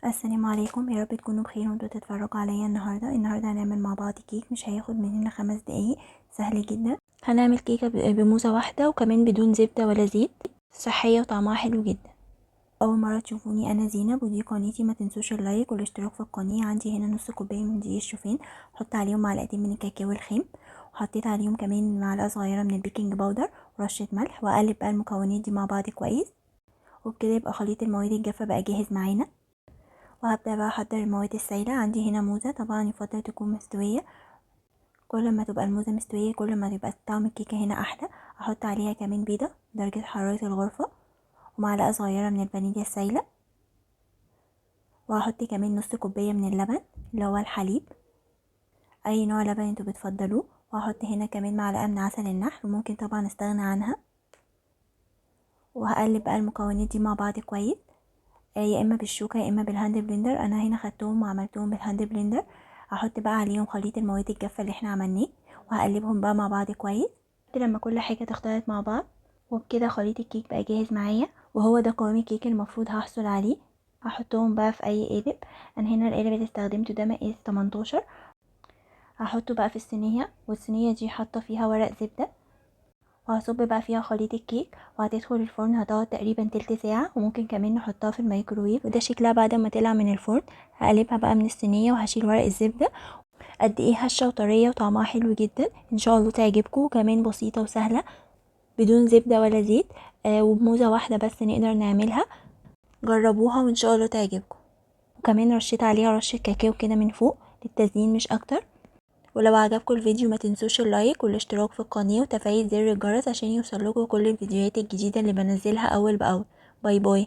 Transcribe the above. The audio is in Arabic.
السلام عليكم، يا رب تكونوا بخير وانتوا تتفرجوا عليا. النهارده هنعمل مع بعض كيك مش هياخد مننا 5 دقايق، سهل جدا. هنعمل كيكه بموزه واحده وكمان بدون زبده ولا زيت، صحيه وطعمها حلو جدا. اول مره تشوفوني انا زينب ودي قناتي، ما تنسوش اللايك والاشتراك في القناه. عندي هنا نص كوبايه من دقيق الشوفان، حط عليهم معلقتين من الكاكاو الخام، وحطيت عليهم كمان معلقه صغيره من البيكنج باودر ورشه ملح، واقلب بقى المكونات دي مع بعض كويس. وبكده يبقى خليط المواد الجافه بقى جاهز معانا. وهبدأ بقى احضر المواد السائلة. عندي هنا موزة، طبعا يفضل تكون مستوية، كل ما تبقى الموزة مستوية كل ما تبقى طعم الكيكة هنا احلى. احط عليها كمان بيضة درجة حرارة الغرفة، ومعلقة صغيرة من الفانيليا السائلة، وهحط كمان نص كوباية من اللبن اللي هو الحليب، اي نوع لبن انتوا بتفضلوه. وهحط هنا كمان معلقة من عسل النحل، وممكن طبعا استغنى عنها. وهقلب بقى المكونات دي مع بعض كويس، يا اما بالشوكه يا اما بالهاند بلندر. انا هنا خدتهم وعملتهم بالهاند بلندر. هحط بقى عليهم خليط المواد الجافه اللي احنا عملناه، وهقلبهم بقى مع بعض كويس لما كل حاجه تختلط مع بعض. وبكده خليط الكيك بقى جاهز معايا، وهو ده قوام الكيك المفروض هحصل عليه. هحطهم بقى في اي قالب. انا هنا القالب اللي استخدمته ده مقاس 18. هحطه بقى في الصينيه، والصينيه دي حاطه فيها ورق زبده، وهصب بقى فيها خليط الكيك، وهتدخل الفرن. هتقعد تقريبا تلت ساعة، وممكن كمان نحطها في الميكروويف. وده شكلها بعد ما طلع من الفرن. هقلبها بقى من الصينية وهشيل ورق الزبدة. قد ايه هشة وطرية وطعمها حلو جدا، ان شاء الله تعجبكم. وكمان بسيطة وسهلة بدون زبدة ولا زيت، وبموزة واحدة بس نقدر نعملها. جربوها وان شاء الله تعجبكم. وكمان رشيت عليها رشة كاكاو كده من فوق للتزيين مش اكتر. ولو عجبكم الفيديو ما تنسوش اللايك والاشتراك في القناة وتفعيل زر الجرس عشان يوصلكوا كل الفيديوهات الجديدة اللي بنزلها اول باول. باي باي.